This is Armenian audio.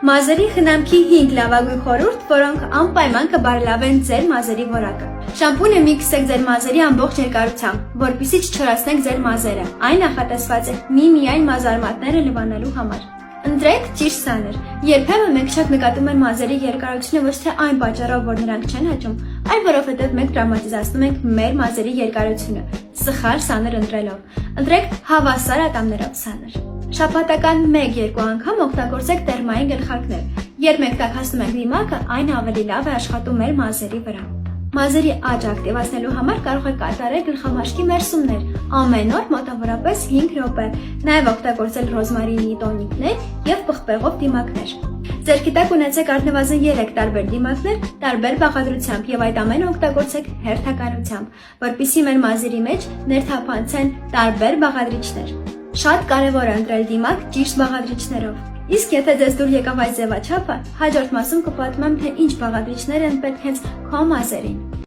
Մազերի խնամքի 5 լավագույն խորհուրդ, որոնք անպայման կբարելավեն ձեր մազերի որակը։ Շամպունը միքսեք ձեր մազերի ամբողջ երկարությամբ, որպեսզի չչորացնեք ձեր մազերը։ Այն նախատեսված է միմիայն մազարմատները լվանալու համար։ Ընտրեք ճիշտ սաներ։ Երբեմն մենք շատ նկատում ենք մազերի երկարությունը ոչ թե այն պատճառով, որ նրանք չեն հաճում, այլ որովհետև մենք տրավմատիզացնում ենք մեր մազերի երկարությունը, սխալ սաներ ընտրելով։ Ընտրեք հավասար ատամներով սաներ։ Շաբաթական 1-2 անգամ օգտագործեք տերմային գլխարկներ։ Երբ մենք տաքացնում ենք դիմակը, այն ավելի լավ է աշխատում մեր մազերի վրա։ Մազերի աճ ակտիվացնելու համար կարող եք կատարել գլխամաշկի մերսումներ ամեն օր մոտավորապես 5 րոպե, նաև օգտագործել ռոզմարինի տոնիկներ եւ պղպեղով դիմակներ։ Ձեր գիտակ ունեցեք առնվազն 3 տարբեր դիմակներ տարբեր բաղադրությամբ եւ այդ ամենը օգտագործեք հերթականությամբ, որպեսզի մեր մազերի մեջ ներթափանցեն տարբեր բաղադրիչներ։ Շատ կարևոր է ընտրել դիմակ ճիշտ բաղադրիչներով։ Իսկ եթե ձեզ դուր եկավ այս ձևաչափը, հաջորդ մասում կպատմեմ, թե ինչ բաղադրիչներ են պետք հենց քո մազերին։